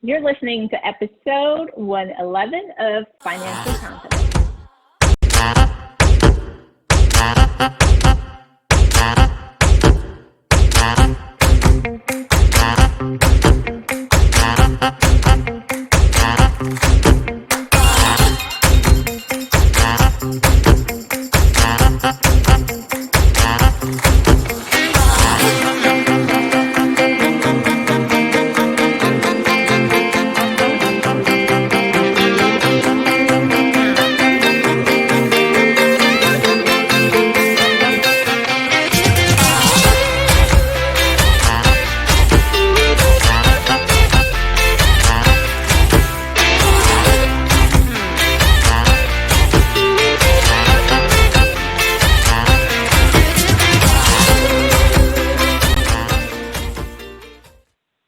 You're listening to episode 111 of Financial Confidence.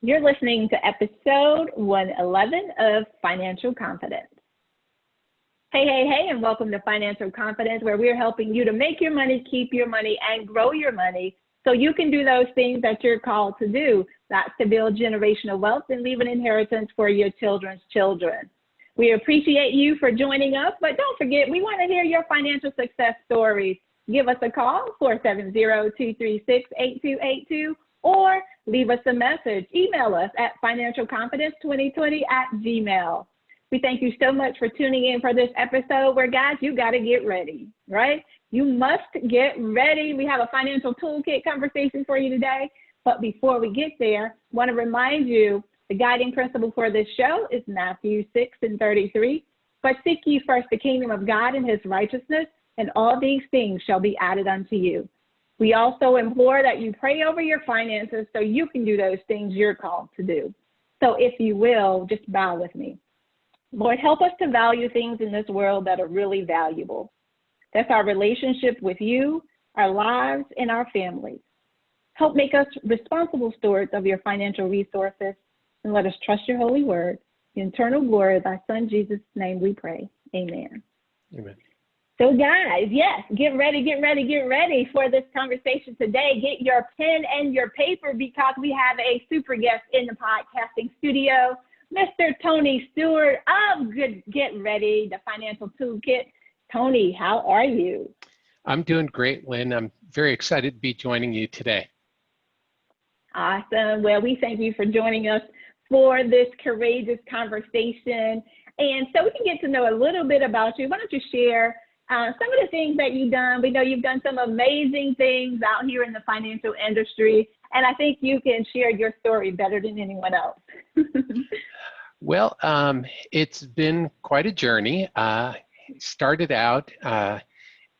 You're listening to episode 111 of Financial Confidence. Hey, and welcome to Financial Confidence, where we're helping you to make your money, keep your money, and grow your money so you can do those things that you're called to do. That's to build generational wealth and leave an inheritance for your children's children. We appreciate you for joining us, but don't forget, we want to hear your financial success stories. Give us a call, 470-236-8282, or leave us a message. Email us at financialconfidence2020@gmail.com. We thank you so much for tuning in for this episode where, guys, you got to get ready, right? You must get ready. We have a financial toolkit conversation for you today. But before we get there, I want to remind you the guiding principle for this show is Matthew 6:33. But seek ye first the kingdom of God and his righteousness, and all these things shall be added unto you. We also implore that you pray over your finances so you can do those things you're called to do. So if you will, just bow with me. Lord, help us to value things in this world that are really valuable. That's our relationship with you, our lives, and our families. Help make us responsible stewards of your financial resources, and let us trust your holy word. In eternal glory of thy son, Jesus' name we pray. Amen. Amen. So guys, yes, get ready for this conversation today. Get your pen and your paper because we have a super guest in the podcasting studio, Mr. Tony Steuer of Get Ready, the Financial Toolkit. Tony, how are you? I'm doing great, Lynn. I'm very excited to be joining you today. Awesome. Well, we thank you for joining us for this courageous conversation. And so we can get to know a little bit about you. Why don't you share some of the things that you've done? We know you've done some amazing things out here in the financial industry, and I think you can share your story better than anyone else. Well, it's been quite a journey. Started out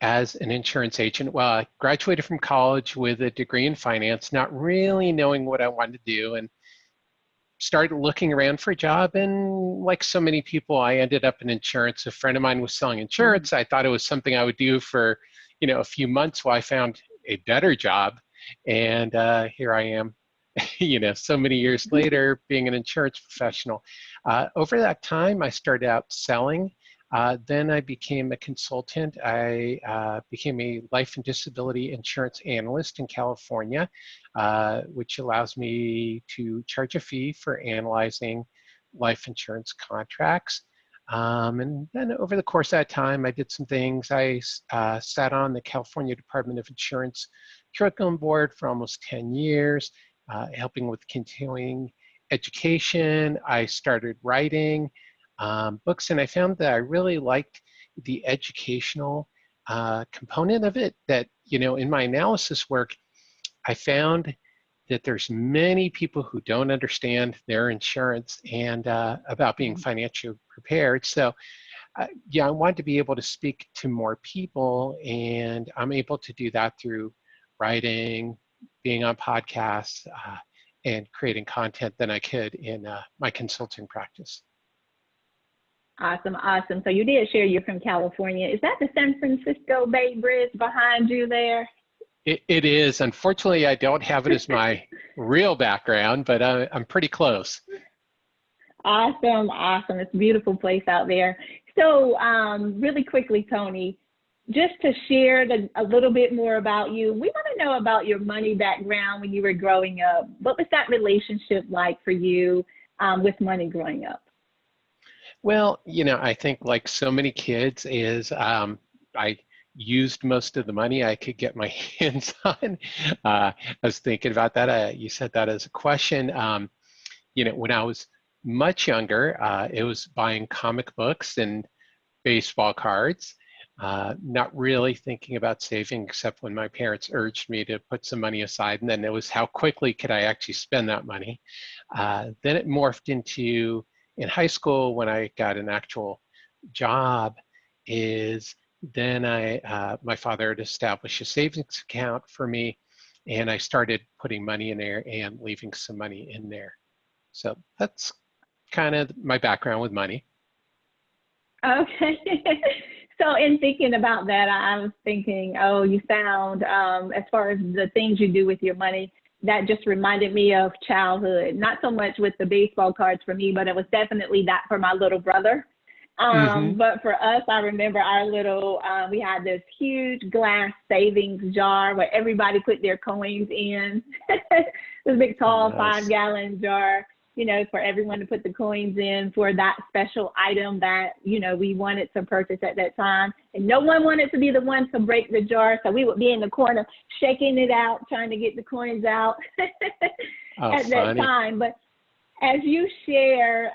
as an insurance agent. Well, I graduated from college with a degree in finance, not really knowing what I wanted to do, and started looking around for a job, and like so many people, I ended up in insurance. A friend of mine was selling insurance. I thought it was something I would do for, a few months while I found a better job, and here I am, so many years later, being an insurance professional. Over that time, I started out selling. Then I became a consultant. I became a life and disability insurance analyst in California, which allows me to charge a fee for analyzing life insurance contracts. And then over the course of that time, I did some things. I sat on the California Department of Insurance Curriculum Board for almost 10 years, helping with continuing education. I started writing books, and I found that I really liked the educational component of it. That, in my analysis work, I found that there's many people who don't understand their insurance and about being financially prepared. So, I wanted to be able to speak to more people, and I'm able to do that through writing, being on podcasts, and creating content than I could in my consulting practice. Awesome. So you did share you're from California. Is that the San Francisco Bay Bridge behind you there? It is. Unfortunately, I don't have it as my real background, but I'm pretty close. Awesome. It's a beautiful place out there. So really quickly, Tony, just to share a little bit more about you, we want to know about your money background when you were growing up. What was that relationship like for you? with money growing up? Well, I think like so many kids is I used most of the money I could get my hands on. I was thinking about that. You said that as a question. When I was much younger, it was buying comic books and baseball cards, not really thinking about saving except when my parents urged me to put some money aside. And then it was how quickly could I actually spend that money. Then it morphed into in high school when I got an actual job is then my father had established a savings account for me and I started putting money in there and leaving some money in there. So that's kind of my background with money. Okay. So in thinking about that, I was thinking, oh, you sound, as far as the things you do with your money, that just reminded me of childhood. Not so much with the baseball cards for me, but it was definitely that for my little brother. Mm-hmm. But for us, I remember our little, we had this huge glass savings jar where everybody put their coins in. This big, tall, Nice. 5-gallon jar, for everyone to put the coins in for that special item that, we wanted to purchase at that time. And no one wanted to be the one to break the jar. So we would be in the corner shaking it out, trying to get the coins out Oh, at that funny. time. But as you share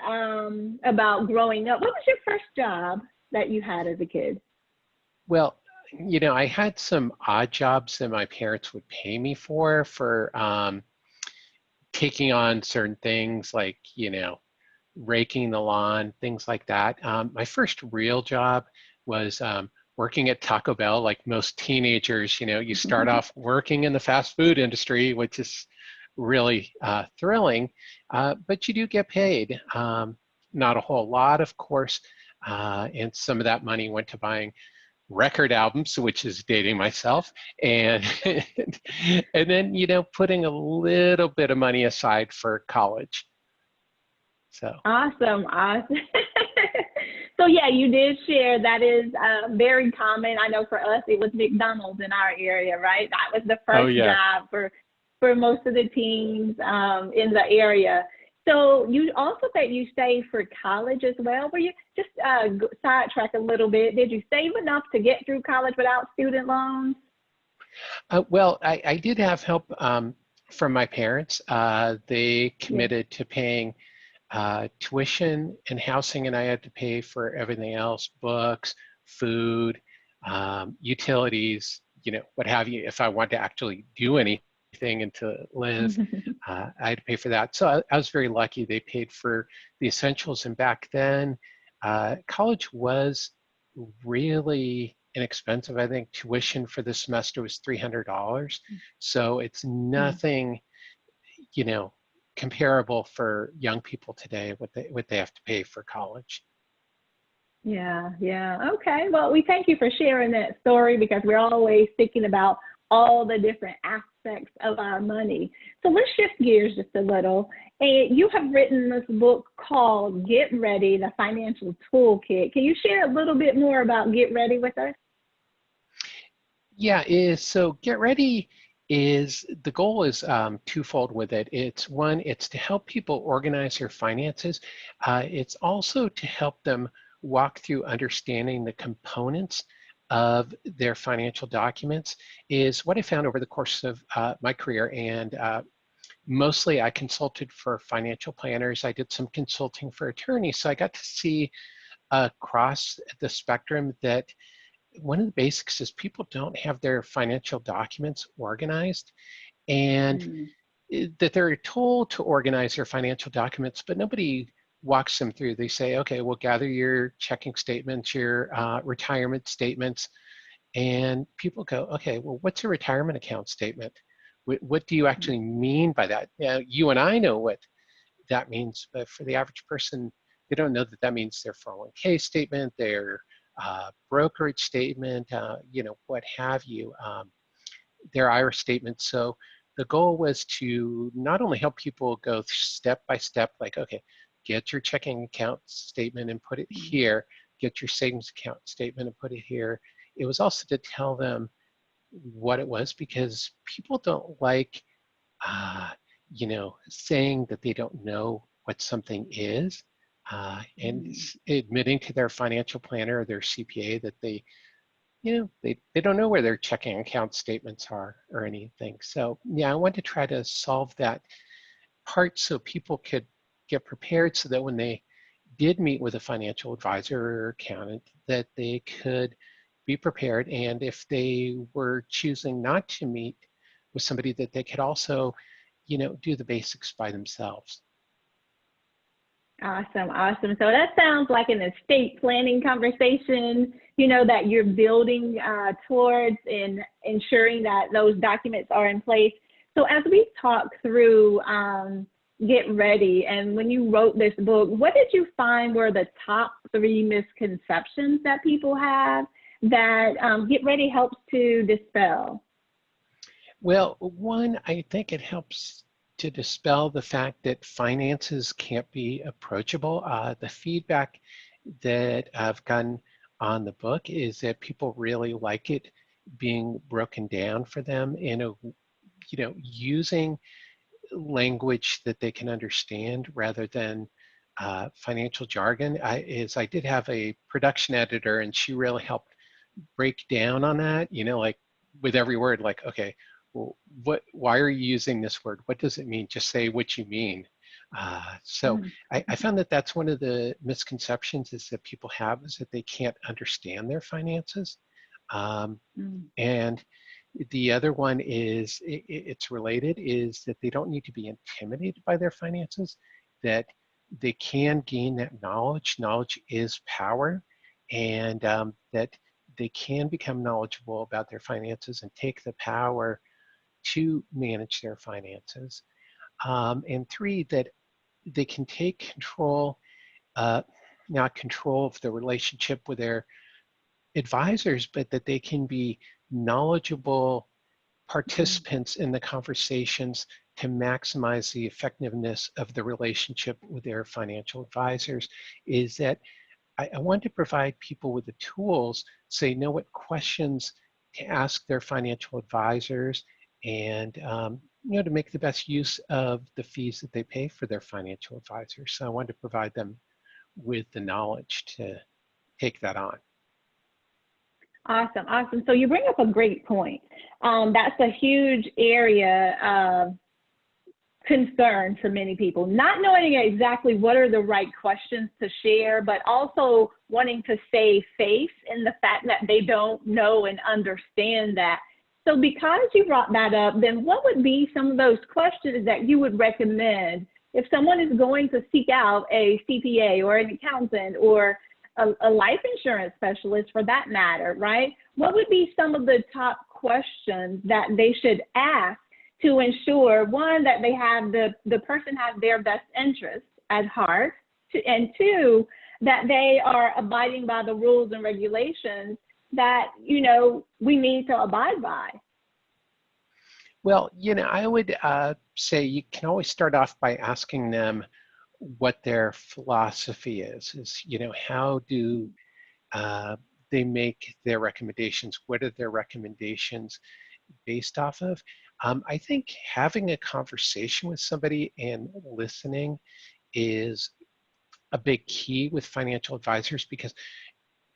about growing up, what was your first job that you had as a kid? Well, I had some odd jobs that my parents would pay me for taking on certain things like, raking the lawn, things like that. My first real job was working at Taco Bell, like most teenagers, you start off working in the fast food industry, which is really thrilling, but you do get paid. Not a whole lot, of course, and some of that money went to buying record albums, which is dating myself, and and then putting a little bit of money aside for college. So Awesome, awesome. So yeah, you did share that is very common. I know for us, it was McDonald's in our area, right? That was the oh first yeah. job for most of the teens in the area. So you also said you saved for college as well. Were you just sidetrack a little bit? Did you save enough to get through college without student loans? Well, I did have help from my parents. They Yeah. committed to paying tuition and housing, and I had to pay for everything else, books, food, utilities, what have you. If I wanted to actually do anything and to live, I had to pay for that. So I was very lucky. They paid for the essentials, and back then, college was really inexpensive. I think tuition for the semester was $300. So it's nothing, you know, comparable for young people today, what they have to pay for college. Yeah, yeah. Okay. Well, we thank you for sharing that story because we're always thinking about all the different aspects of our money. So let's shift gears just a little. And you have written this book called Get Ready, the Financial Toolkit. Can you share a little bit more about Get Ready with us? Yeah, so Get Ready is the goal is twofold with it. It's one, it's to help people organize their finances. It's also to help them walk through understanding the components of their financial documents is what I found over the course of my career. And mostly I consulted for financial planners. I did some consulting for attorneys. So I got to see across the spectrum that one of the basics is people don't have their financial documents organized, and Mm, that they're told to organize their financial documents, but nobody walks them through. They say, okay, well, gather your checking statements, your retirement statements, and people go, okay, well, what's a retirement account statement? What do you mm, actually mean by that? You and I know what that means, but for the average person, they don't know that that means their 401k statement, their brokerage statement, what have you, their IRA statement. So the goal was to not only help people go step by step, like, okay, get your checking account statement and put it mm. here, get your savings account statement and put it here. It was also to tell them what it was because people don't like, uh, saying that they don't know what something is, and Mm. admitting to their financial planner or their CPA that they don't know where their checking account statements are or anything. So yeah, I want to try to solve that part so people could get prepared so that when they did meet with a financial advisor or accountant, that they could be prepared. And if they were choosing not to meet with somebody, that they could also, do the basics by themselves. Awesome, awesome. So that sounds like an estate planning conversation, that you're building towards in ensuring that those documents are in place. So as we talk through Get Ready, and when you wrote this book, what did you find were the top 3 misconceptions that people have that Get Ready helps to dispel? Well, one, I think it helps to dispel the fact that finances can't be approachable. The feedback that I've gotten on the book is that people really like it being broken down for them in a, using language that they can understand rather than financial jargon. I did have a production editor, and she really helped break down on that, like with every word, like, okay, well, why are you using this word? What does it mean? Just say what you mean. So Mm. I found that that's one of the misconceptions is that people have, is that they can't understand their finances. Um, Mm. and the other one is, it's related, is that they don't need to be intimidated by their finances, that they can gain that knowledge. Knowledge is power, and that they can become knowledgeable about their finances and take the power to manage their finances. And 3, that they can take control, not control of the relationship with their advisors, but that they can be knowledgeable Mm. participants in the conversations to maximize the effectiveness of the relationship with their financial advisors. Is that I want to provide people with the tools so they know what questions to ask their financial advisors, and to make the best use of the fees that they pay for their financial advisors. So I want to provide them with the knowledge to take that on. Awesome, awesome. So you bring up a great point. That's a huge area of concern for many people, not knowing exactly what are the right questions to share, but also wanting to save face in the fact that they don't know and understand that. So because you brought that up, then what would be some of those questions that you would recommend if someone is going to seek out a CPA or an accountant or a life insurance specialist for that matter, right? What would be some of the top questions that they should ask to ensure, one, that they have the person has their best interest at heart, and 2, that they are abiding by the rules and regulations that, we need to abide by? Well, I would say you can always start off by asking them what their philosophy is, how do they make their recommendations? What are their recommendations based off of? I think having a conversation with somebody and listening is a big key with financial advisors, because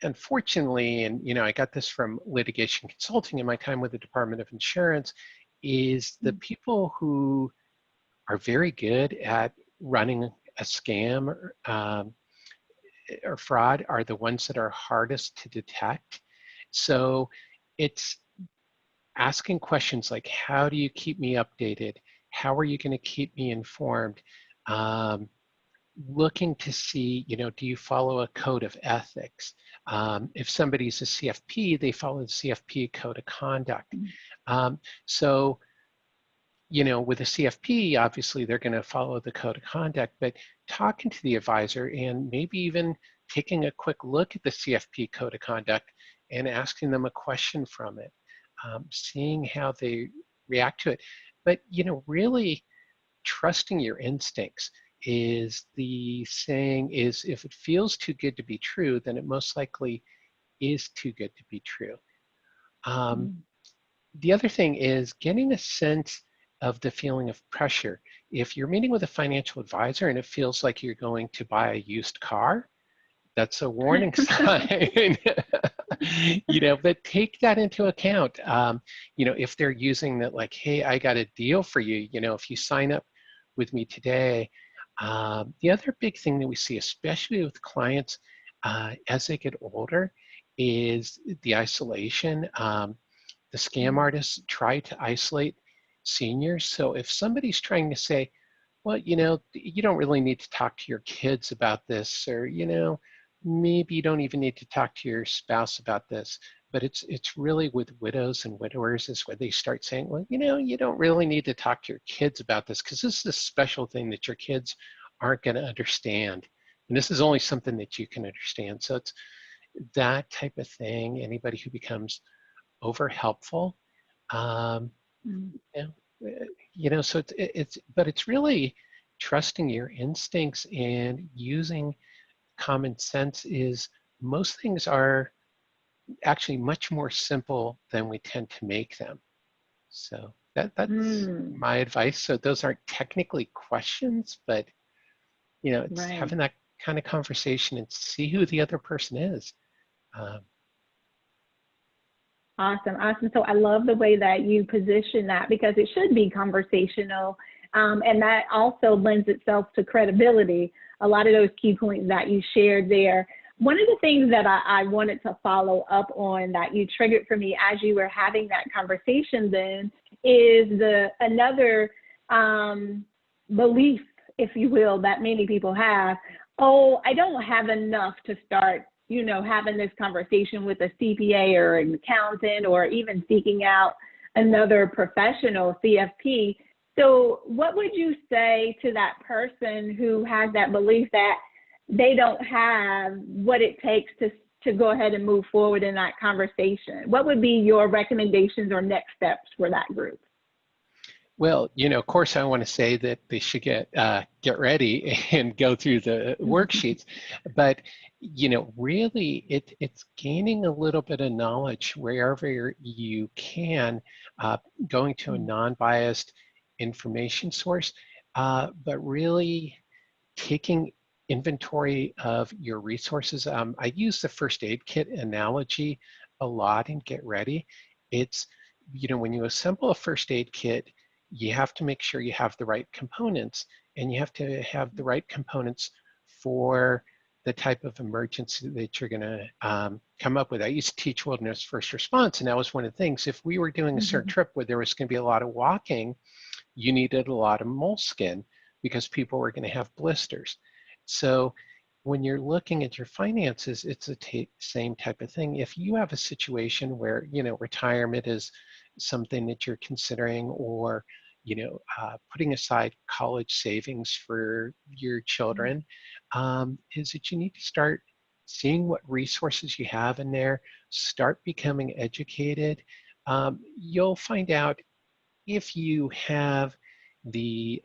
unfortunately, and I got this from litigation consulting in my time with the Department of Insurance, is the people who are very good at running a scam or fraud are the ones that are hardest to detect. So it's asking questions like, how do you keep me updated? How are you going to keep me informed? Looking to see, do you follow a code of ethics? If somebody's a CFP, they follow the CFP code of conduct. So, with a CFP, obviously they're going to follow the code of conduct, but talking to the advisor and maybe even taking a quick look at the CFP code of conduct and asking them a question from it, seeing how they react to it. But, really trusting your instincts. Is the saying is, if it feels too good to be true, then it most likely is too good to be true. The other thing is getting a sense of the feeling of pressure. if you're meeting with a financial advisor and it feels like you're going to buy a used car, that's a warning sign. But take that into account. If they're using that, like, hey, I got a deal for you, if you sign up with me today. The other big thing that we see, especially with clients as they get older, is the isolation. The scam artists try to isolate seniors. So if somebody's trying to say, well, you don't really need to talk to your kids about this, or, maybe you don't even need to talk to your spouse about this, but it's really with widows and widowers is where they start saying, well, you don't really need to talk to your kids about this because this is a special thing that your kids aren't going to understand. And this is only something that you can understand. So it's that type of thing. Anybody who becomes over helpful, so but it's really trusting your instincts and using common sense. Is most things are actually much more simple than we tend to make them. So that's my advice. So those aren't technically questions, but it's Right. having that kind of conversation and see who the other person is. Awesome. So I love the way that you position that, because it should be conversational. And that also lends itself to credibility. A lot of those key points that you shared there. One of the things that I wanted to follow up on that you triggered for me as you were having that conversation then is another belief, if you will, that many people have. Oh, I don't have enough to start having this conversation with a CPA or an accountant, or even seeking out another professional, CFP. So what would you say to that person who has that belief that they don't have what it takes to go ahead and move forward in that conversation? What would be your recommendations or next steps for that group? Well, of course, I want to say that they should get ready and go through the worksheets, but really, it's gaining a little bit of knowledge wherever you can, going to a non-biased information source, but really taking inventory of your resources. I use the first aid kit analogy a lot in Get Ready. It's, when you assemble a first aid kit, you have to make sure you have the right components, and you have to have the right components for the type of emergency that you're going to come up with. I used to teach wilderness first response, and that was one of the things. If we were doing a certain trip where there was going to be a lot of walking, you needed a lot of moleskin because people were going to have blisters. So when you're looking at your finances, it's the same type of thing. If you have a situation where, retirement is something that you're considering, or, putting aside college savings for your children, is that you need to start seeing what resources you have in there, start becoming educated. You'll find out if you have the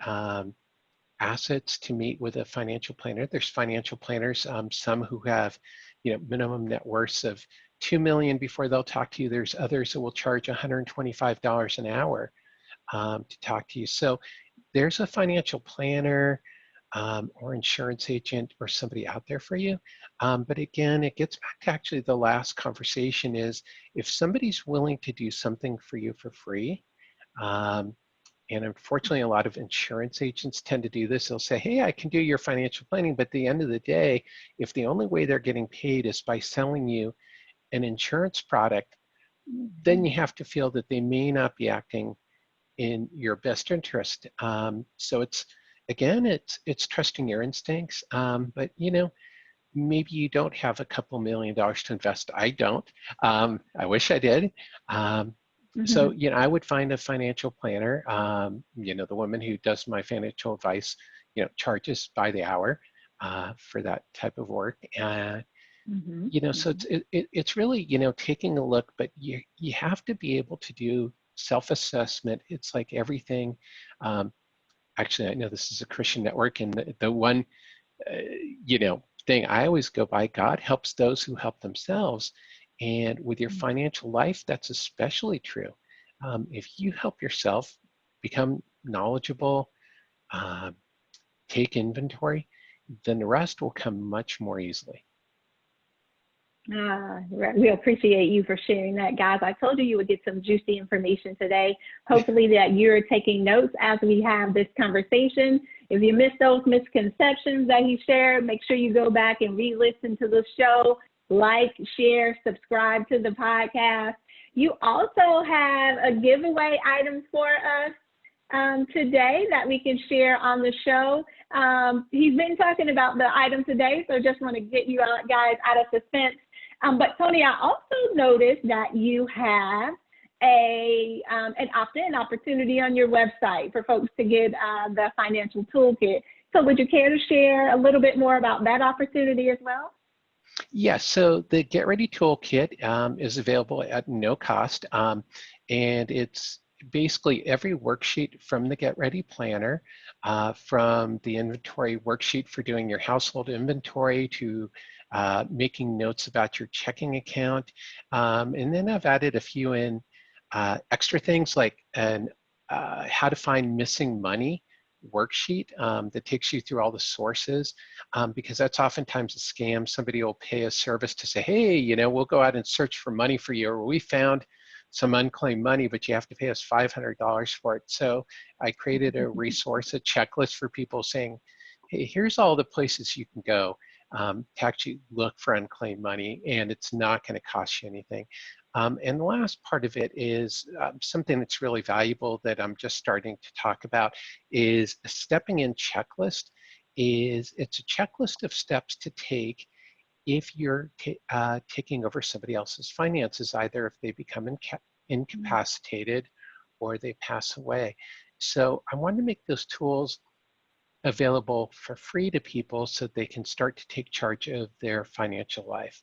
assets to meet with a financial planner. There's financial planners, some who have, minimum net worths of $2 million before they'll talk to you. There's others that will charge $125 an hour to talk to you. So there's a financial planner or insurance agent or somebody out there for you. But again, it gets back to actually the last conversation is, if somebody's willing to do something for you for free, and unfortunately, a lot of insurance agents tend to do this. They'll say, hey, I can do your financial planning. But at the end of the day, if the only way they're getting paid is by selling you an insurance product, then you have to feel that they may not be acting in your best interest. So it's trusting your instincts. But maybe you don't have a couple $1 million to invest. I don't. I wish I did. So, I would find a financial planner. The woman who does my financial advice, charges by the hour for that type of work. And, so it's really, taking a look, but you have to be able to do self-assessment. It's like everything. Actually, I know this is a Christian network, and the one, thing I always go by, God helps those who help themselves. And with your financial life, that's especially true. If you help yourself become knowledgeable, take inventory, then the rest will come much more easily. We appreciate you for sharing that, guys. I told you would get some juicy information today. Hopefully that you're taking notes as we have this conversation. If you missed those misconceptions that he shared, make sure you go back and re-listen to the show, like, share, subscribe to the podcast. You also have a giveaway item for us today that we can share on the show. He's been talking about the item today, so just want to get you guys out of suspense. But Tony, I also noticed that you have an opt-in opportunity on your website for folks to get the financial toolkit. So would you care to share a little bit more about that opportunity as well? Yes, so the Get Ready Toolkit is available at no cost, and it's basically every worksheet from the Get Ready Planner, from the inventory worksheet for doing your household inventory to making notes about your checking account. And then I've added a few in extra things like how to find missing money worksheet that takes you through all the sources, because that's oftentimes a scam. Somebody will pay a service to say, hey, you know, we'll go out and search for money for you, or we found some unclaimed money, but you have to pay us $500 for it. So I created a resource, a checklist for people saying, hey, here's all the places you can go to actually look for unclaimed money, and it's not going to cost you anything. And the last part of it is something that's really valuable that I'm just starting to talk about is a stepping in checklist. It's a checklist of steps to take if you're taking over somebody else's finances, either if they become incapacitated or they pass away. So I wanted to make those tools available for free to people so they can start to take charge of their financial life.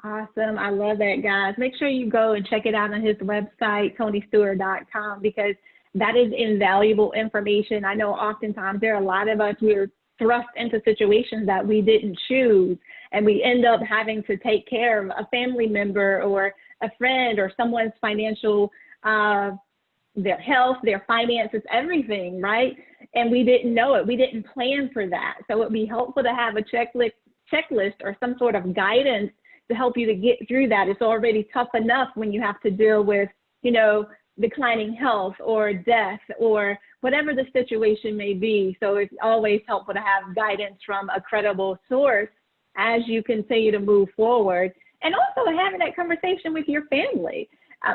Awesome. I love that, guys. Make sure you go and check it out on his website, tonysteuer.com, because that is invaluable information. I know oftentimes there are a lot of us, we're thrust into situations that we didn't choose, and we end up having to take care of a family member or a friend or someone's financial, their health, their finances, everything, right? And we didn't know it. We didn't plan for that. So it'd be helpful to have a checklist or some sort of guidance to help you to get through that. It's already tough enough when you have to deal with, you know, declining health or death or whatever the situation may be. So it's always helpful to have guidance from a credible source as you continue to move forward. And also having that conversation with your family.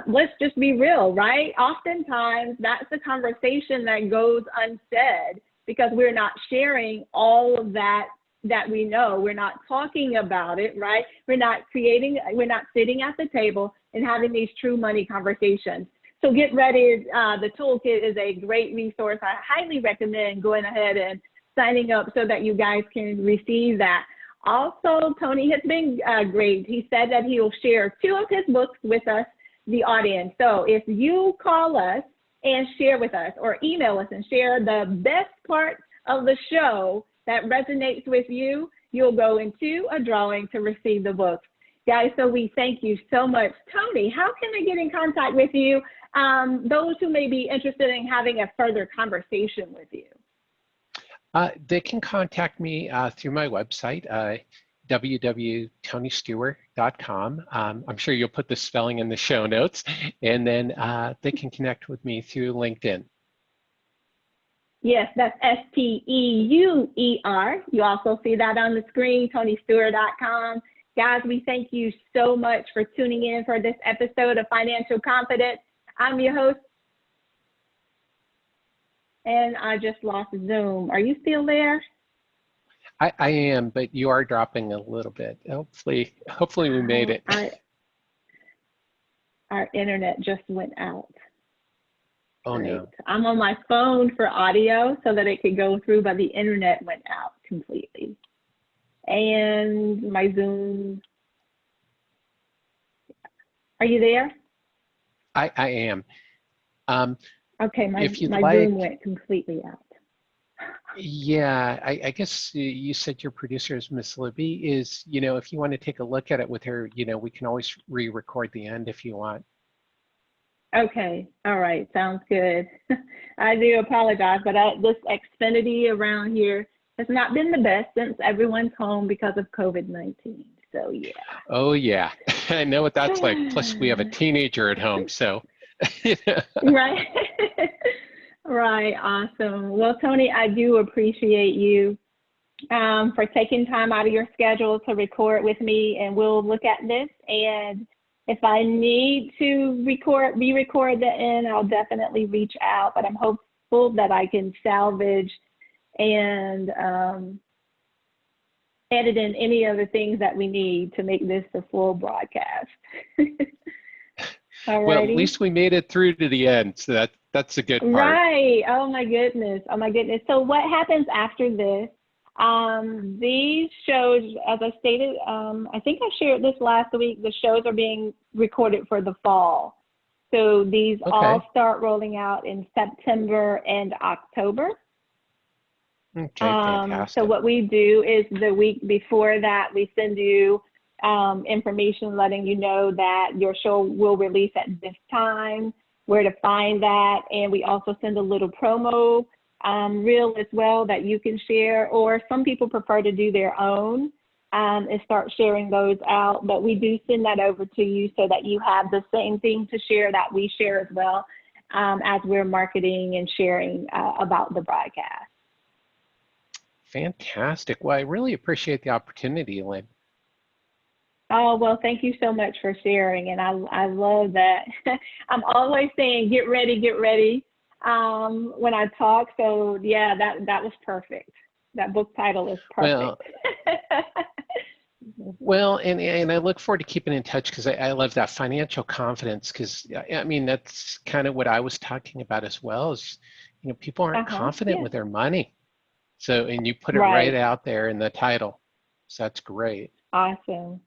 Let's just be real, right? Oftentimes that's the conversation that goes unsaid because we're not sharing all of that we know. We're not talking about it, right? We're not sitting at the table and having these true money conversations. So Get Ready, the toolkit is a great resource. I highly recommend going ahead and signing up so that you guys can receive that. Also, Tony has been great. He said that he will share 2 of his books with us, the audience. So if you call us and share with us or email us and share the best part of the show that resonates with you, you'll go into a drawing to receive the book. Guys, so we thank you so much. Tony, how can they get in contact with you, those who may be interested in having a further conversation with you? They can contact me through my website, www.tonysteuer.com. I'm sure you'll put the spelling in the show notes, and then they can connect with me through LinkedIn. Yes, that's STEUER. You also see that on the screen, tonysteuer.com. Guys, we thank you so much for tuning in for this episode of Financial Confidence. I'm your host, and I just lost Zoom. Are you still there? I am, but you are dropping a little bit. Hopefully we made it. Our internet just went out. Oh, Great. no. I'm on my phone for audio so that it could go through, but the internet went out completely. And my Zoom. Are you there? I am. Okay, my Zoom went completely out. Yeah, I guess you said your producer is Miss Libby. Is, you know, if you want to take a look at it with her, you know, we can always re-record the end if you want. Okay. All right. Sounds good. I do apologize, but this Xfinity around here has not been the best since everyone's home because of COVID-19. So yeah. Oh yeah, I know what that's like. Plus we have a teenager at home, so. Right. Right. Awesome. Well, Tony, I do appreciate you for taking time out of your schedule to record with me, and we'll look at this. And if I need to re-record the end, I'll definitely reach out. But I'm hopeful that I can salvage and edit in any other things that we need to make this a full broadcast. Well, at least we made it through to the end, so that's a good part. Right. Oh my goodness. Oh my goodness. So what happens after this? These shows, as I stated, I think I shared this last week, the shows are being recorded for the fall. So these all start rolling out in September and October. Okay, fantastic. So what we do is the week before that, we send you information letting you know that your show will release at this time, where to find that, and we also send a little promo reel as well that you can share, or some people prefer to do their own and start sharing those out, but we do send that over to you so that you have the same thing to share that we share as well as we're marketing and sharing about the broadcast. Fantastic. Well, I really appreciate the opportunity, Lynn. Oh, well, thank you so much for sharing. And I love that. I'm always saying, get ready when I talk. So yeah, that was perfect. That book title is perfect. Well, and I look forward to keeping in touch because I love that financial confidence, because I mean, that's kind of what I was talking about as well, is, people aren't confident with their money. So, and you put it right out there in the title. So that's great. Awesome.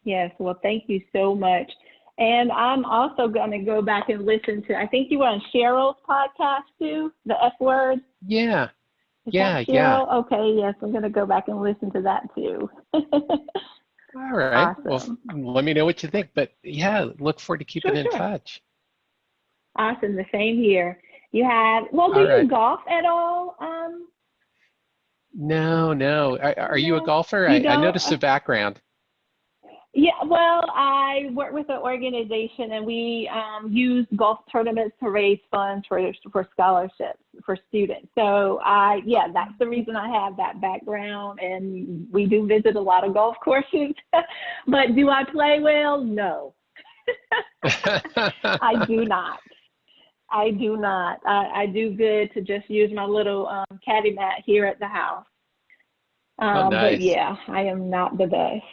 Yes. Well, thank you so much. And I'm also going to go back and listen to, I think you were on Cheryl's podcast too, the F Word. Yeah. Yeah. Okay. Yes. I'm going to go back and listen to that too. All right. Awesome. Well, let me know what you think, but yeah, look forward to keeping in touch. Awesome. The same here. You have, do you golf at all? No. Are you a golfer? I noticed the background. Yeah, well, I work with an organization, and we use golf tournaments to raise funds for scholarships for students. So that's the reason I have that background, and we do visit a lot of golf courses. But do I play well? No, I do not. I do good to just use my little caddy mat here at the house. Nice. But yeah, I am not the best.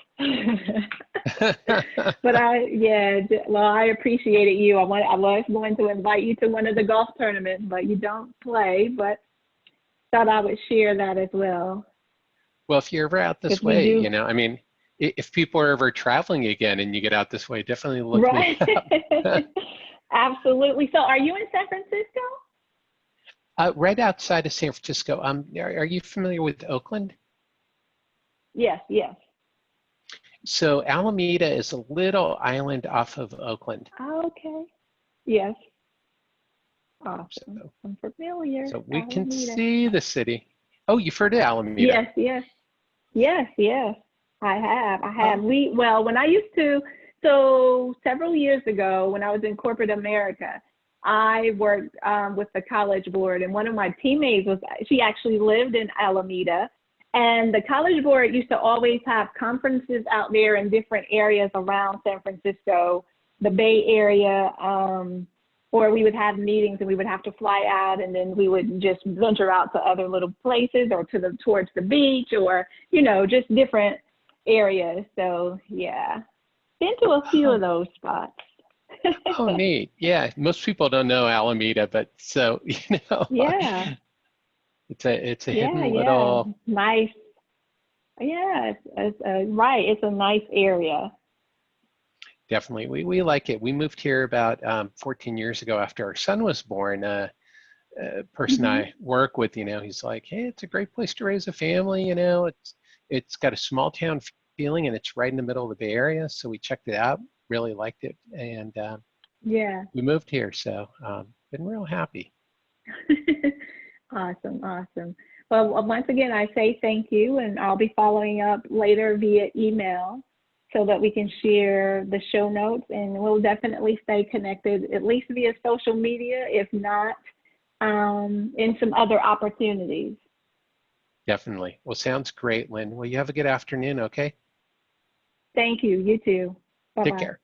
But I appreciated you. I was going to invite you to one of the golf tournaments, but you don't play, but thought I would share that as well. Well, if you're ever out this way, I mean, if people are ever traveling again and you get out this way, definitely look me up. Absolutely. So are you in San Francisco? Right outside of San Francisco. Are you familiar with Oakland? Yes. So Alameda is a little island off of Oakland. Okay. Yes. Awesome. So, I'm familiar. So we can see the city. Oh, you've heard of Alameda? Yes. I have. When I used to, so several years ago when I was in corporate America, I worked with the College Board, and one of my teammates she actually lived in Alameda. And the College Board used to always have conferences out there in different areas around San Francisco, the Bay Area, or we would have meetings and we would have to fly out, and then we would just venture out to other little places or towards the beach, or, just different areas. So yeah, been to a few of those spots. Oh, neat. Yeah, most people don't know Alameda, but so, Yeah. It's a hidden little. Nice. Yeah, it's a nice area. Definitely, we like it. We moved here about 14 years ago after our son was born. A person I work with, he's like, hey, it's a great place to raise a family. It's got a small town feeling, and it's right in the middle of the Bay Area. So we checked it out, really liked it, and Yeah. we moved here, so been real happy. Awesome, awesome. Well, once again, I say thank you, and I'll be following up later via email so that we can share the show notes, and we'll definitely stay connected, at least via social media, if not in some other opportunities. Definitely. Well, sounds great, Lynn. Well, you have a good afternoon, okay? Thank you. You too. Take Bye-bye. care.